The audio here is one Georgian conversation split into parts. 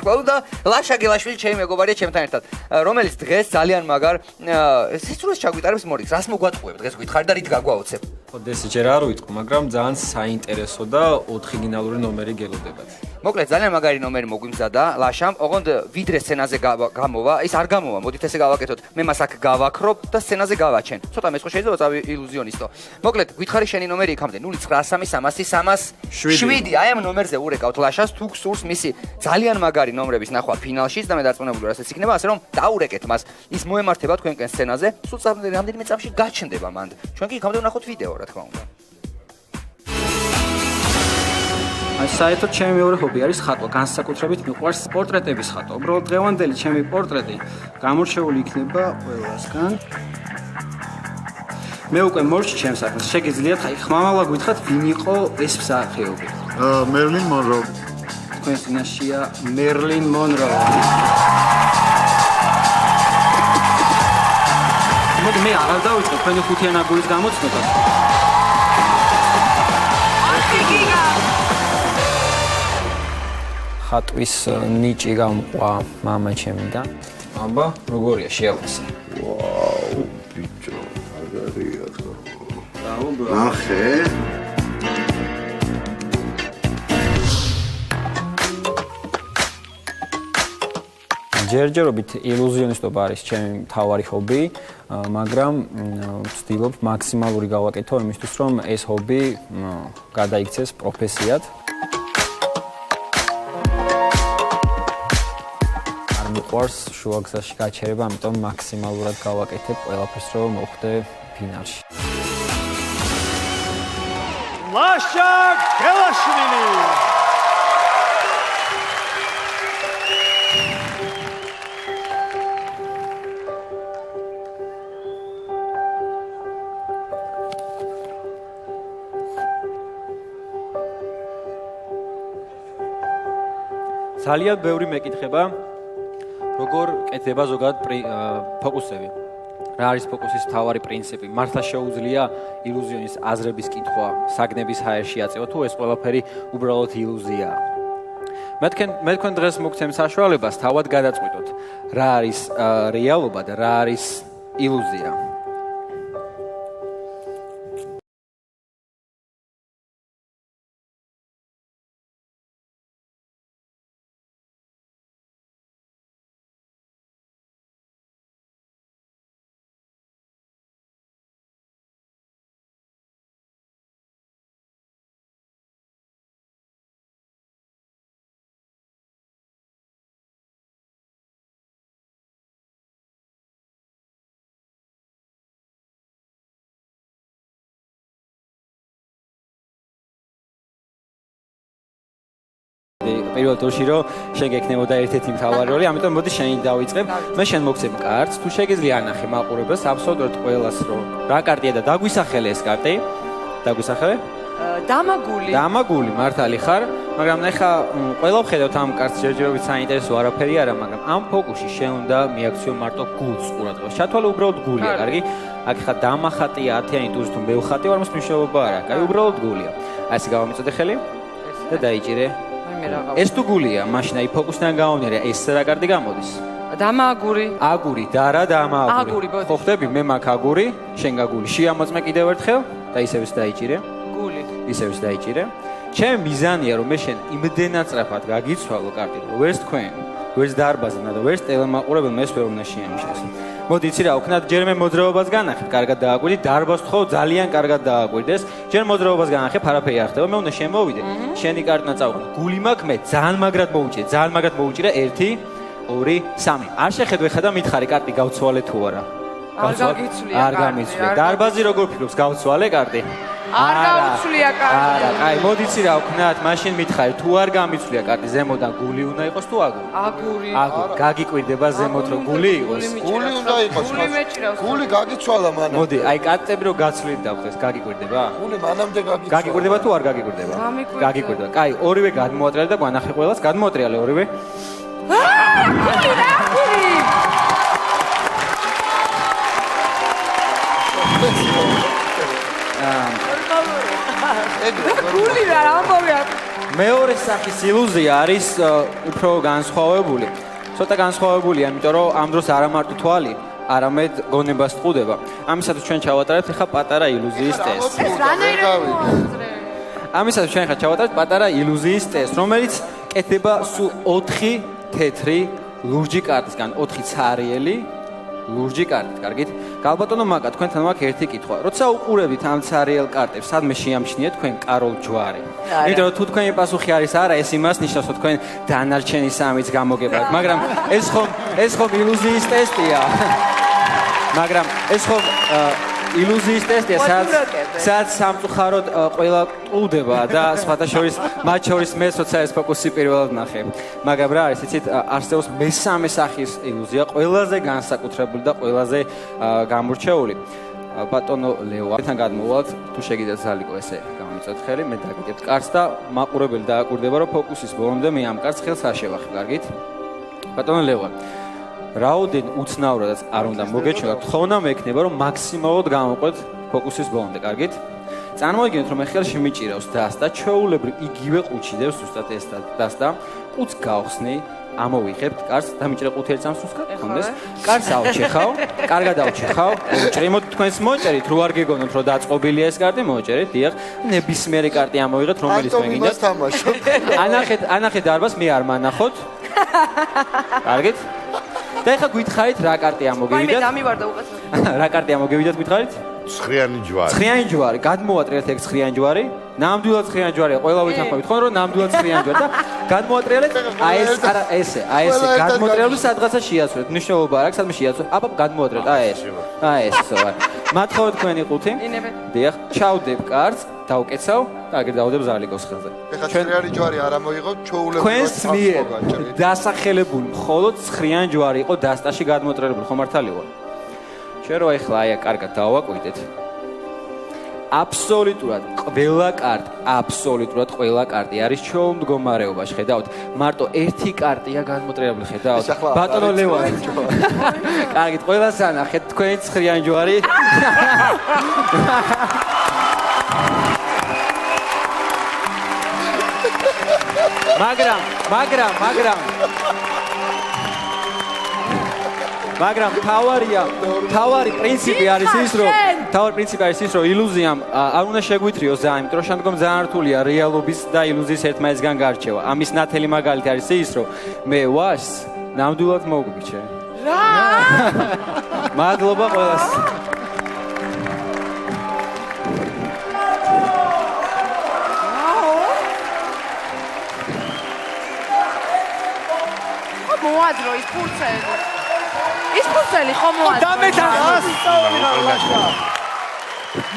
თქო და ლაშა გელაშვილი ჩემი მეგობარია ჩემთან ერთად რომელიც დღეს ძალიან მაგარ სიცრუეს ჩაგვიტარებს მორიგს რას მოგვატყუებ დღეს გითხარი და რით გაგვაოცებ ოდესი ჯერ არ ვიტყვი მაგრამ ძალიან საინტერესო და ოთხიგინალური ნომერი გელოდებათ მოკლედ ძალიან მაგარი ნომერი მოგვიმზადა ლაშამ ოღონდ ვიდრე სცენაზე გამოვა ის არ გამოვა მოდით ესე გავაკეთოთ მე მას აქ გავაქრობ და სცენაზე გავაჩენ ცოტა მეწყო შეიძლება წავი ილუზიონისტო მოკლედ გითხარი შენი ნომერი იქამდე 0933307 აი ამ ნომერზე урეკავთ ლაშას თუ გსურს მისი ძალიან მაგარი ნომრების ნახვა ფინალშიც და მე დარწმუნებული ვარ ასეც იქნება ასე რომ დაურეკეთ მას ის მოემართება თქვენკენ სცენაზე სულ რამდენიმე წამში გაჩნდება მანდ ჩვენ კი იქამდე ვნახოთ ვიდეო რა თქმა უნდა აი საერთოდ ჩემი მეორე ჰობი არის ხატვა განსაკუთრებით მიყვარს პორტრეტების ხატვა უბრალოდ დღევანდელი ჩემი პორტრეტი გამორჩეული იქნება ყველასგან მე უკვე მორჩი ჩემს საქმეს შეგიძლიათ აი ხმამაღლა გითხრათ ვინ იყო ეს მსახიობი მერლინ მონრო თქვენს წინაშეა მერლინ მონრო მოდი მე აღარ დავიწყო თქვენი ხუთიან აგურის გამოცნობას ხატვის ნიჭი გამყვა მამა ჩემიდან აბა როგორია შეავსე ვაუ ბიჭო აგარია ხო ნახე ჯერჯერობით ილუზიონისტობა არის ჩემი მთავარი ჰობი, მაგრამ ვცდილობ მაქსიმალური გავაკეთო იმისთვის, რომ ეს ჰობი გადაიქცეს პროფესიად. არ მიყვარს შუაგზაში გაჩერება, ამიტომ მაქსიმალურად გავაკეთებ ყველაფერს, რომ მოხვდე ფინალში. ლაშა გელაშვილი ძალიან ბევრი მეკითხება როგორ კეთდება ზოგადად ფოკუსები რა არის ფოკუსის მთავარი პრინციპი მართლა შეუძლია ილუზიონის აზრების კითხვა საგნების ჰაერში აწევა თუ ეს ყველაფერი უბრალოდ ილუზიაა მე თქვენ დღეს მოგცემ საშუალებას თავად გადაწყვიტოთ რა არის რეალობა და რა არის ილუზია პირველ ტურში რომ შენ გექნებოდა ერთ-ერთი მთავარი როლი, ამიტომ მოდი შენი დავიწყებ. მე შენ მოგცემ კარტს, თუ შეგიძლია ანახე მაყურებელს აბსოლუტურად ყველას რომ რა კარტია და დაგვისახელე ეს კარტი. დაგვისახელე? დამაგული მართალი ხარ, მაგრამ ნახა ყველა ვხედავთ ამ კარტს ჯერჯერობით საინტერესო არაფერი არა, მაგრამ ამ ფოკუსში შენ უნდა მიაქციო მარტო გულს ყურადღებას. ჩათვალე უბრალოდ გულია, კარგი? აქ ხა დამახატია 10-იანი ტურის თუ მევხატი ვარ, მას მნიშვნელობა არ აქვს. აი უბრალოდ გულია. აი ესე გავამიწოდე ხელი და დაიჭირე. ეს თუ გულია, მაშინ აი ფოკუსიდან გამომდინარე, ეს რა კარტი გამოდის? აგური და რა დამააგური. ხო ხდები, მე მაქვს აგური, შენ გაგული. შეამოწმე კიდევ ერთხელ და ისევ დაიჭირე. ისევ დაიჭირე. ჩემი მიზანია რომ მე შენ იმდენად სწრაფად გაგიცვალო კარტი, რომ ვერც თქვენ, ვერც დარბაზნა და ვერც ტელემაყურებელმა ეს ვერ უნდა შეამჩნიოს. მოდი იცი რა ვქნათ, ჯერ მე მოძრაობას განახებ, კარგად დააკვირდი, დარბაზს თხოვ ძალიან კარგად დააკვირდეს. ჯერ მოძრაობას განახებ, არაფერი არ ხდება, მე უნდა შემოვიდე. შენი კარტი უნდა წავყო. გული მაქვს მე, ძალიან მაგრად მოუჭირე 1 2 3. არ შეხედვე ხა და მითხარი კარტი გავცვალე თუ არა. არ გამიცვლია. დარბაზი როგორ ფიქრობს გავცვალე კარტი? არ გავიცვლია კარტი. არა, აი, მოდი იცი რა ვქნათ, მაშინ მითხარი, თუ არ გამიცვლია კარტი, ზემოდან გული უნდა იყოს თუ აგური? აგური. გაგიკვირდება ზემოთ რომ გული იყოს? გული უნდა იყოს. გული გაგიცვალა მანამ. მოდი, აი კარტები რო გაცვლით დავხდეს, გაგიკვირდება? გული მანამდე გაგიცვალა. გაგიკვირდება თუ არ გაგიკვირდება? გაგიკვირდება. კაი, ორივე გადმოატრიალე და გვანახე ყველას, გადმოატრიალე ორივე. გული რა გული? გული რა ამბობია? მეორე სახის ილუზია არის უფრო განსხვავებული. ცოტა განსხვავებულია, იმიტომ რომ ამ დროს არა მარტო თვალი, არამედ გონებას ტყუდება. ამისათვის ჩვენ ჩავატარებთ ახლა პატარა ილუზიის ტესტს. ამისათვის ჩვენ ახლა ჩავატარებთ პატარა iluzიის ტესტს, რომელიც კეთდება სულ 4 თეთრი ლურჯი კარტისგან, 4 ცარიელი ლურჯი კარტით, კარგით? გალბატონო მაკა, თქვენთან მაქვს ერთი კითხვა. როცა უყურებით ამ ცარიელ კარტებს, სადმე შეამჩნიეთ თქვენ კაროლ ჯვარი? იმიტომ რომ თუ თქვენი პასუხი არის არა, ეს იმას ნიშნავს, რომ თქვენ დანარჩენი სამიც გამოგებათ, მაგრამ ეს ხომ iluzიის ტესტია. მაგრამ ეს ხომ iluzიის ტესტია, სადაც სამწუხაროდ ყველა ტყუდება და სხვათა შორის მათ შორის მე როცა ეს ფოკუსი პირველად ნახე. მაგრამ რა არის, იცით, არსებობს მესამე სახის iluzია, ყველაზე განსაკუთრებული და ყველაზე გამორჩეული. ბატონო ლევან, გადმოვალთ, თუ შეგიძლიათ ზალიკო ესე გამომიწევთ ხელი, მე დაგიგებთ კარს და მაყურებელი დააკვირდება, რომ ფოკუსის ბოლომდე მე ამ კარს ხელს არ შევახებ, კარგით? ბატონო ლევან, რაოდენ უცნაურადაც არ უნდა მოგეჩვენოთ, თხოვნა მექნება, რომ მაქსიმალურად გამოყვეთ ფოკუსის ბოლომდე, კარგით? წარმოიდგინეთ, რომ ხელში მიჭირავს დასდა, ჩვეულებრივ იგივე ყუთში დევს ზუსტად ეს დასდა, ყუთს გავხსნი, ამოვიღებთ კარს, დამიჭრე ყუთი ერთ სამსუსკად, ხონდეს. კარს ავჩეხავ, კარგად ავჩეხავ, ჭრიმოთ თქვენს მოჭერით, რო არ გეგონოთ, რომ დაწყობილია ეს კარტი, მოჭერით, დიახ, ნებისმიერი კარტი ამოვიღეთ, რომელიც მე გინდა. ანახეთ დარბას, მე არ მანახოთ. კარგით? და ეხლა გითხარით რა კარტი ამოგივიდათ? მე დამივარდა უკაცრავად. რა კარტი ამოგივიდათ გითხარით? ცხრიანი ჯვარი. ცხრიანი ჯვარი, გადმოვატრიალეთ ეგ ცხრიანი ჯვარი. ნამდვილად ცხრიანი ჯვარია, ყველა ვითანხმებით ხო, რომ ნამდვილად ცხრიანი ჯვარი და გადმოვატრიალეთ აი ეს არა ესე, აი ესე გადმოტრიალები სადღაცა შეაცვლეთ. მნიშვნელობა არ აქვს, სადმე შეაცვლეთ. აბა გადმოვატრიალეთ, აი ეს. აი ეს ვარ. მათხოვეთ თქვენი ყუთი. დიახ, ჩავდებ კარტს, დავკეცავ და აგერ დავდებ ზალიკოს ხელზე. ეხლა ცხრიანი ჯვარი არ ამოიღო, ჩვეულებრივად თქვენს მიერ დასახელებული მხოლოდ ცხრიანი ჯვარი იყო დასტაში გადმოტრიალებული, ხო მართალი ვარ? ჩვენ რო ეხლა აი კარგად დავაკვირდეთ. აბსოლუტურად ყველა კარტი არის ჩვეულ მდგომარეობაში, ხედავთ? მარტო ერთი კარტია გადმოტრიალებული, ხედავთ? ბატონო ლევან. კარგით, ყველას ანახეთ თქვენი ცხრიანი ჯვარი. მაგრამ თავარი პრინციპი არის ის, რომ ილუზიამ არ უნდა შეგვითრიოს ძალიან, იმიტომ რომ შემდგომ ძალიან რთულია რეალობის და ილუზიის ერთმანეთისგან გარჩევა. ამის ნათელი მაგალითი არის ის, რომ მე ვაშს ნამდვილად მოგბიჭე. რა? მადლობა ყველას. მოადრო ის ფურცელი. ის ფურცელი ხომ მოადრო.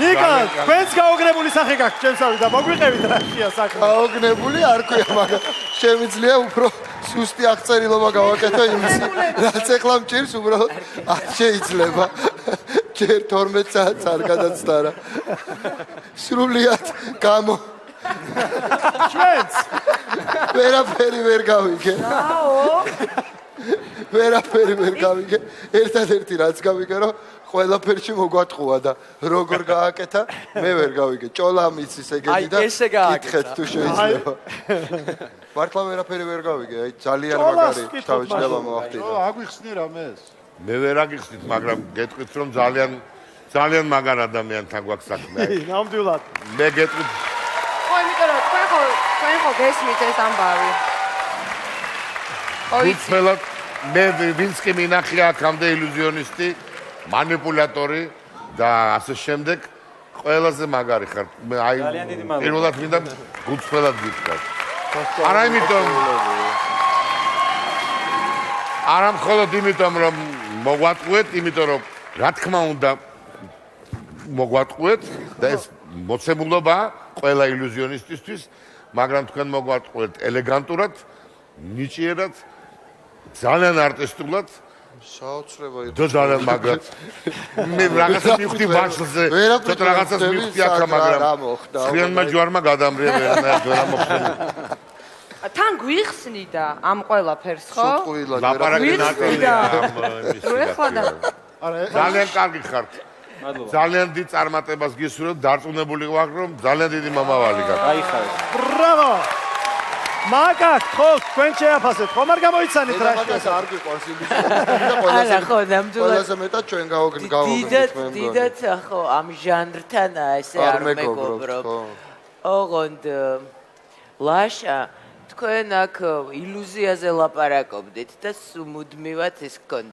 ნიკა, თქვენს გაოგნებული სახე გაქვთ ჩემსავი და მოგვიყევით რა შეა საქმე. გაოგნებული არ ქვია, მაგრამ შემიძლია უფრო სუსტი აღწერილობა გავაკეთო იმისი, რაც ეხლა მჭირს უბრალოდ არ შეიძლება. ჯერ 12 საათს არ გადაცდარა. სრულიად გამო ჩვენც ვერაფერი ვერ გავიგე. ვერაფერი ვერ გავიგე. ერთადერთი რაც გავიგე, რომ ყველაფერში მოგვატყუა და როგორ გააკეთა, მე ვერ გავიგე. ჭოლა მიცის ეგეთი და კითხეთ თუ შეიძლება. მართლა ვერაფერი ვერ გავიგე. აი ძალიან მაგარი თავისდება მოახდინა. აგვიხსნი რამეს? მე ვერ აგიხსნით, მაგრამ გეტყვით რომ ძალიან მაგარ ადამიანთან გვაქვს საქმე. ნამდვილად. მე გეტყვით ხო, იმიტომ რომ თქვენ ხო გესმით ეს ამბავი. უცბელად მე ვინც კი მინახია აქამდე ილუზიონისტი, манипуляტორი და ასე შემდეგ, ყველაზე მაგარი ხარ. აი პირველად მინდა გუცბელად გითხრათ. არა იმიტომ არა მხოლოდ იმიტომ რომ მოგვატყუეთ, იმიტომ რომ რა თქმა უნდა მოგვატყუეთ და ეს მოცემულობა ყველა ილუზიონისტისთვის, მაგრამ თქვენ მოგვატყუეთ ელეგანტურად, ნიჭიერად, ძალიან არტისტულად. საოცრება იყო. და ძალიან მაგრად. მე რაღაცა მივხვდი ბაშლზე, ცოტა რაღაცას მივხვდი აქა, მაგრამ ცხრიანმა ჯვარმა გადამრია ვერა მოხდა. თან გვიხსნიდა ამ ყველაფერს, ხო? ლაპარაკი ნაკელია ამ იმის. ძალიან კარგი ხართ. ძალიან დიდ წარმატებას გისურვებთ, დარწმუნებული ვარ, რომ ძალიან დიდი მომავალი გაქვთ. აიხარეთ. ბრავო! მაგათ ხო თქვენ შეაფასეთ ხომ არ გამოიცანით რა მაგას არ გიყვარს ილუზია ხო ნამდვილად ყველაზე მეტად ჩვენ გავოგნით დიდად ხო ამ ჟანრთან ესე არ მეგობრობ ოღონდ ლაშა თქვენ აქ ილუზიაზე ლაპარაკობდით და მუდმივად ეს გქონდა